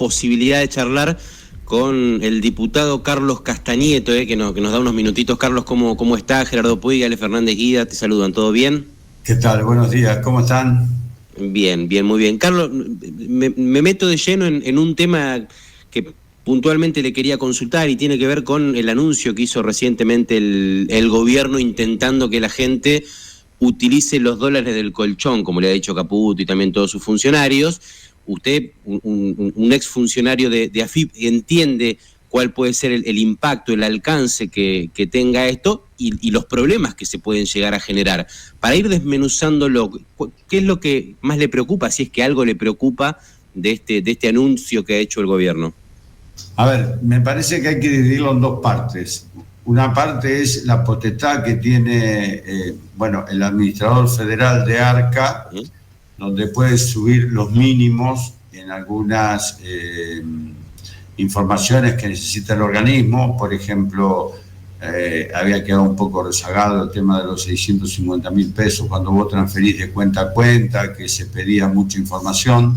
posibilidad de charlar con el diputado Carlos Castañeto, que nos da unos minutitos. Carlos, ¿cómo está? Gerardo Puig, Ale Fernández Guida, te saludan, ¿todo bien? ¿Qué tal? Buenos días, ¿cómo están? Bien, muy bien. Carlos, me meto de lleno en un tema que puntualmente le quería consultar y tiene que ver con el anuncio que hizo recientemente el gobierno intentando que la gente utilice los dólares del colchón, como le ha dicho Caputo y también todos sus funcionarios. Usted, un exfuncionario de AFIP, entiende cuál puede ser el impacto, el alcance que tenga esto y los problemas que se pueden llegar a generar. Para ir desmenuzándolo, ¿qué es lo que más le preocupa, si es que algo le preocupa de este anuncio que ha hecho el gobierno? A ver, me parece que hay que dividirlo en dos partes. Una parte es la potestad que tiene el administrador federal de ARCA, donde puede subir los mínimos en algunas informaciones que necesita el organismo. Por ejemplo, había quedado un poco rezagado el tema de los 650.000 pesos cuando vos transferís de cuenta a cuenta, que se pedía mucha información.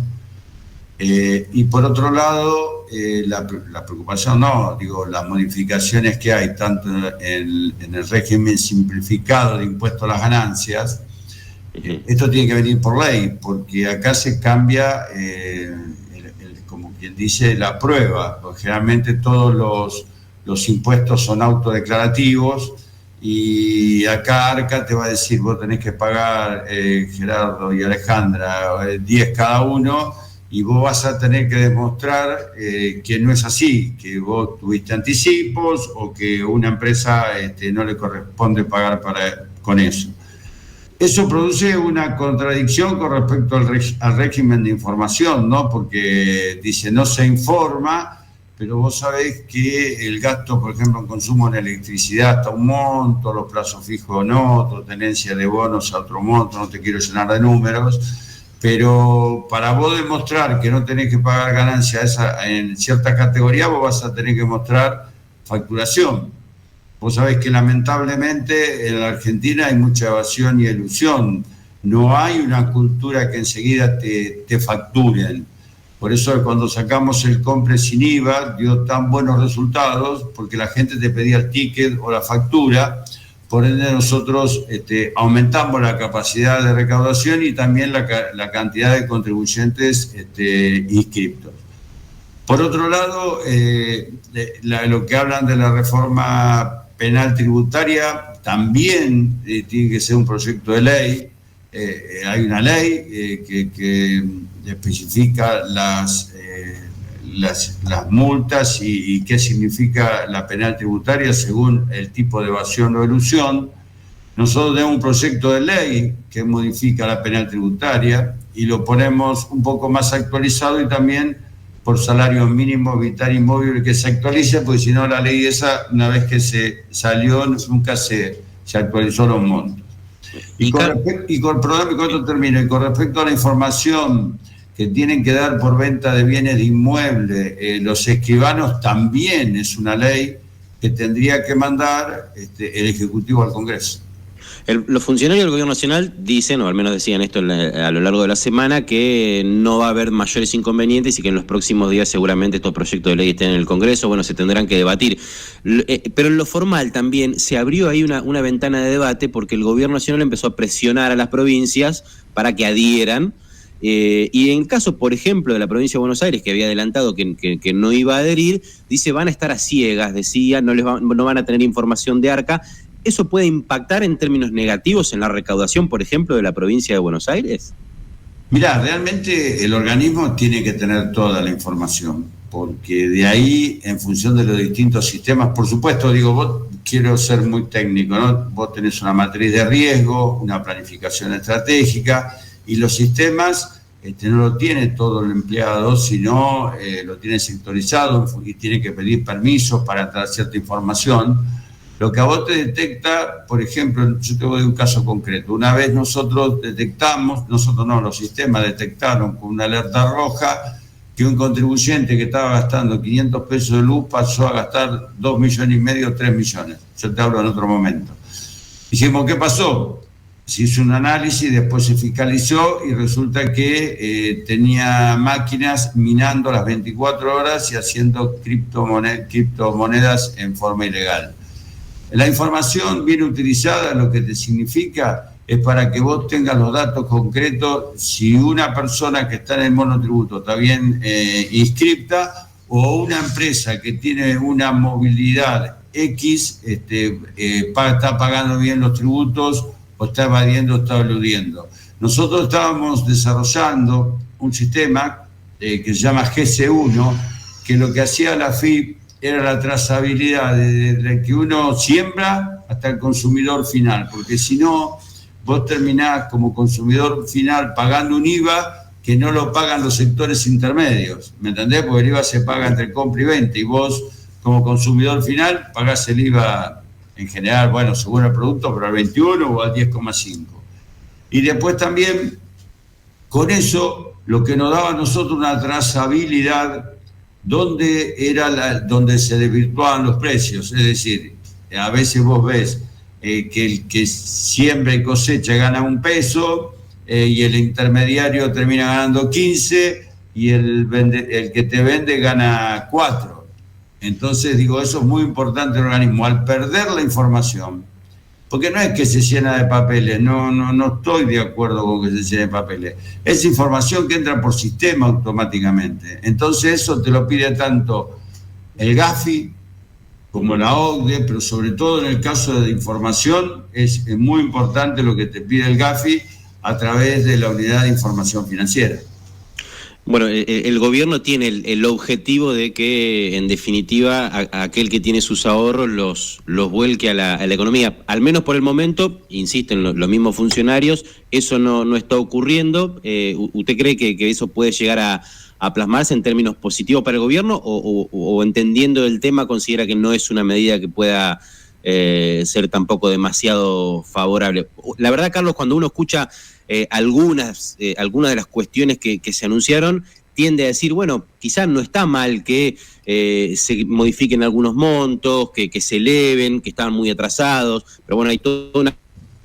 Y por otro lado, la preocupación, las modificaciones que hay tanto en el régimen simplificado de impuesto a las ganancias. Esto tiene que venir por ley, porque acá se cambia, como quien dice, la prueba. Porque generalmente todos los impuestos son autodeclarativos y acá ARCA te va a decir, vos tenés que pagar, Gerardo y Alejandra, 10 cada uno, y vos vas a tener que demostrar que no es así, que vos tuviste anticipos o que una empresa no le corresponde pagar con eso. Eso produce una contradicción con respecto al régimen de información, ¿no? Porque dice, no se informa, pero vos sabés que el gasto, por ejemplo, en consumo en electricidad está a un monto, los plazos fijos no, otro, tenencia de bonos a otro monto, no te quiero llenar de números, pero para vos demostrar que no tenés que pagar ganancias en cierta categoría, vos vas a tener que mostrar facturación. Vos sabés que lamentablemente en la Argentina hay mucha evasión y elusión. No hay una cultura que enseguida te facturen. Por eso cuando sacamos el compre sin IVA dio tan buenos resultados, porque la gente te pedía el ticket o la factura. Por ende nosotros aumentamos la capacidad de recaudación y también la cantidad de contribuyentes inscriptos. Por otro lado, lo que hablan de la reforma penal tributaria también tiene que ser un proyecto de ley. Hay una ley que especifica las multas y qué significa la penal tributaria según el tipo de evasión o elusión. Nosotros tenemos un proyecto de ley que modifica la penal tributaria y lo ponemos un poco más actualizado y también por salario mínimo vital y móvil que se actualice, porque si no la ley esa, una vez que se salió, nunca se actualizó los montos. Y con respecto a la información que tienen que dar por venta de bienes de inmueble, los escribanos también es una ley que tendría que mandar el Ejecutivo al Congreso. Los funcionarios del Gobierno Nacional dicen, o al menos decían esto a lo largo de la semana, que no va a haber mayores inconvenientes y que en los próximos días seguramente estos proyectos de ley estén en el Congreso, se tendrán que debatir. Pero en lo formal también se abrió ahí una ventana de debate porque el Gobierno Nacional empezó a presionar a las provincias para que adhieran. Y en el caso, por ejemplo, de la provincia de Buenos Aires, que había adelantado que no iba a adherir, dice van a estar a ciegas, decía, no van a tener información de ARCA. ¿Eso puede impactar en términos negativos en la recaudación, por ejemplo, de la provincia de Buenos Aires? Mirá, realmente el organismo tiene que tener toda la información, porque de ahí, en función de los distintos sistemas, por supuesto, vos quiero ser muy técnico, ¿no? Vos tenés una matriz de riesgo, una planificación estratégica, y los sistemas no lo tiene todo el empleado, sino lo tiene sectorizado y tiene que pedir permisos para entrar cierta información. Lo que a vos te detecta, por ejemplo, yo te doy un caso concreto. Una vez los sistemas detectaron con una alerta roja que un contribuyente que estaba gastando 500 pesos de luz pasó a gastar 2,5 millones, 3 millones. Yo te hablo en otro momento. Dijimos, ¿qué pasó? Se hizo un análisis, después se fiscalizó y resulta que tenía máquinas minando las 24 horas y haciendo criptomonedas en forma ilegal. La información bien utilizada lo que te significa es para que vos tengas los datos concretos si una persona que está en el monotributo está bien inscripta, o una empresa que tiene una movilidad X está pagando bien los tributos o está evadiendo o está eludiendo. Nosotros estábamos desarrollando un sistema que se llama GC1, que lo que hacía la FIP era la trazabilidad desde que uno siembra hasta el consumidor final, porque si no, vos terminás como consumidor final pagando un IVA que no lo pagan los sectores intermedios, ¿me entendés? Porque el IVA se paga entre compra y venta, y vos como consumidor final pagás el IVA en general, bueno, según el producto, pero al 21 o al 10,5. Y después también, con eso, lo que nos daba a nosotros una trazabilidad donde se desvirtuaban los precios, es decir, a veces vos ves que el que siembra y cosecha gana $1, y el intermediario termina ganando 15 y el que te vende gana 4. Entonces, digo, eso es muy importante en el organismo, al perder la información, porque no es que se llena de papeles, no estoy de acuerdo con que se llene de papeles, es información que entra por sistema automáticamente. Entonces eso te lo pide tanto el GAFI como la OCDE, pero sobre todo en el caso de información es muy importante lo que te pide el GAFI a través de la Unidad de Información Financiera. Bueno, el gobierno tiene el objetivo de que, en definitiva, aquel que tiene sus ahorros los vuelque a la economía. Al menos por el momento, insisten los mismos funcionarios, eso no está ocurriendo. ¿Usted cree que eso puede llegar a plasmarse en términos positivos para el gobierno o entendiendo el tema considera que no es una medida que pueda ser tampoco demasiado favorable? La verdad, Carlos, cuando uno escucha algunas de las cuestiones que se anunciaron, tiende a decir, bueno, quizás no está mal que se modifiquen algunos montos, que se eleven, que estaban muy atrasados, pero bueno, hay toda una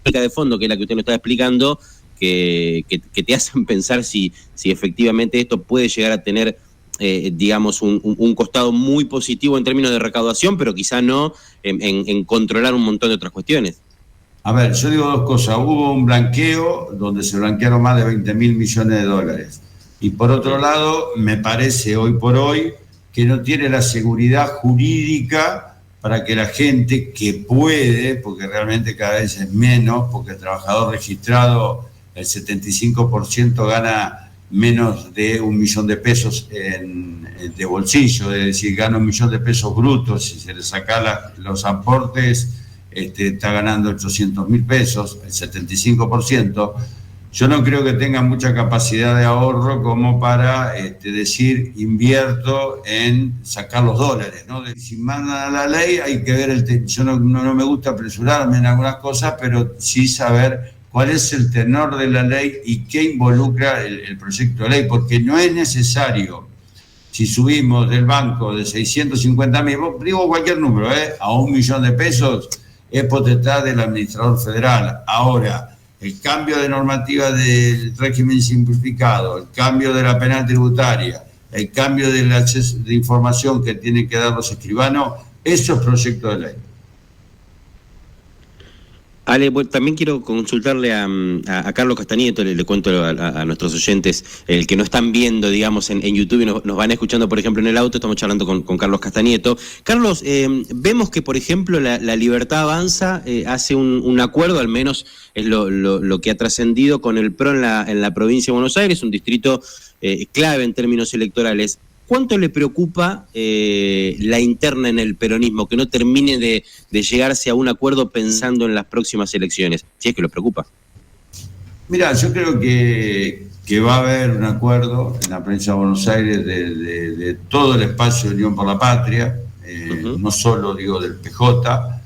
lógica de fondo, que es la que usted nos está explicando, que te hacen pensar si efectivamente esto puede llegar a tener, digamos, un costado muy positivo en términos de recaudación, pero quizá no en controlar un montón de otras cuestiones. A ver, yo digo dos cosas. Hubo un blanqueo donde se blanquearon más de 20.000 millones de dólares. Y por otro lado, me parece hoy por hoy que no tiene la seguridad jurídica para que la gente que puede, porque realmente cada vez es menos, porque el trabajador registrado, el 75% gana menos de $1.000.000 de bolsillo, es decir, gana $1.000.000 brutos, si se le saca los aportes, está ganando $800.000, el 75%. Yo no creo que tenga mucha capacidad de ahorro como para decir invierto en sacar los dólares, ¿no? Si mandan a la ley hay que ver yo no me gusta apresurarme en algunas cosas, pero sí saber cuál es el tenor de la ley y qué involucra el proyecto de ley, porque no es necesario, si subimos del banco de 650.000, digo cualquier número, a $1.000.000, es potestad del administrador federal. Ahora, el cambio de normativa del régimen simplificado, el cambio de la penal tributaria, el cambio del acceso de información que tienen que dar los escribanos, eso es proyecto de ley. Ale, bueno, también quiero consultarle a Carlos Castanieto, le cuento a nuestros oyentes, el que no están viendo, digamos, en YouTube y nos van escuchando, por ejemplo, en el auto, estamos charlando con Carlos Castanieto. Carlos, vemos que, por ejemplo, la Libertad Avanza hace un acuerdo, al menos es lo que ha trascendido, con el PRO en la provincia de Buenos Aires, un distrito clave en términos electorales. ¿Cuánto le preocupa la interna en el peronismo, que no termine de llegarse a un acuerdo pensando en las próximas elecciones? Si es que lo preocupa. Mira, yo creo que va a haber un acuerdo en la provincia de Buenos Aires de todo el espacio de Unión por la Patria, no solo, digo, del PJ,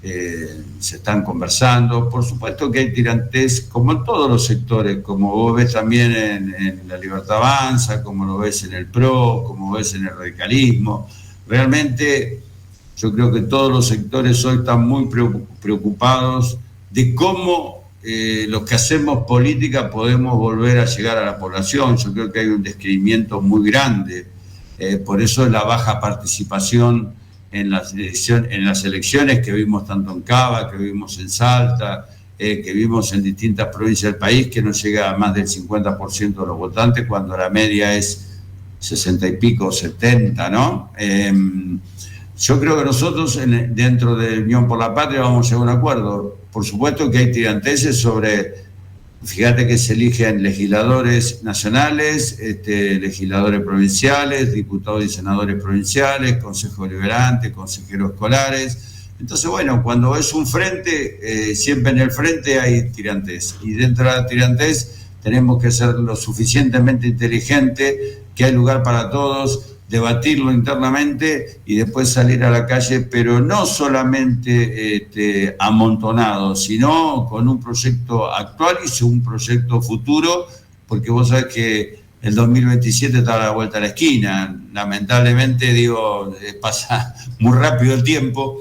se están conversando. Por supuesto que hay tirantes, como en todos los sectores, como vos ves también en la Libertad Avanza, como lo ves en el PRO, como ves en el radicalismo. Realmente yo creo que todos los sectores hoy están muy preocupados de cómo los que hacemos política podemos volver a llegar a la población. Yo creo que hay un descreimiento muy grande, por eso la baja participación en las elecciones que vimos tanto en Cava, que vimos en Salta, que vimos en distintas provincias del país, que no llega a más del 50% de los votantes, cuando la media es 60 y pico, 70, ¿no? Yo creo que nosotros, dentro de Unión por la Patria, vamos a llegar a un acuerdo. Por supuesto que hay tiranteses sobre, fíjate que se eligen legisladores nacionales, legisladores provinciales, diputados y senadores provinciales, consejos deliberantes, consejeros escolares. Entonces, bueno, cuando es un frente, siempre en el frente hay tirantes. Y dentro de la tirantes tenemos que ser lo suficientemente inteligente, que hay lugar para todos, debatirlo internamente y después salir a la calle, pero no solamente amontonados, sino con un proyecto actual y un proyecto futuro, porque vos sabés que el 2027 está a la vuelta de la esquina. Lamentablemente, pasa muy rápido el tiempo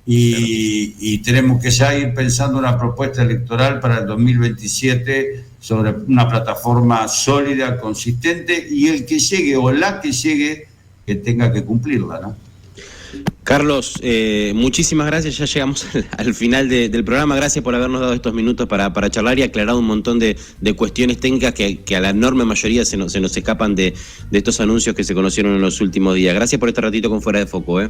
y tenemos que ya ir pensando una propuesta electoral para el 2027 sobre una plataforma sólida, consistente, y el que llegue o la que llegue que tenga que cumplirla, ¿no? Carlos, muchísimas gracias, ya llegamos al final del programa. Gracias por habernos dado estos minutos para charlar y aclarado un montón de cuestiones técnicas que a la enorme mayoría se nos escapan de estos anuncios que se conocieron en los últimos días. Gracias por este ratito con Fuera de Foco.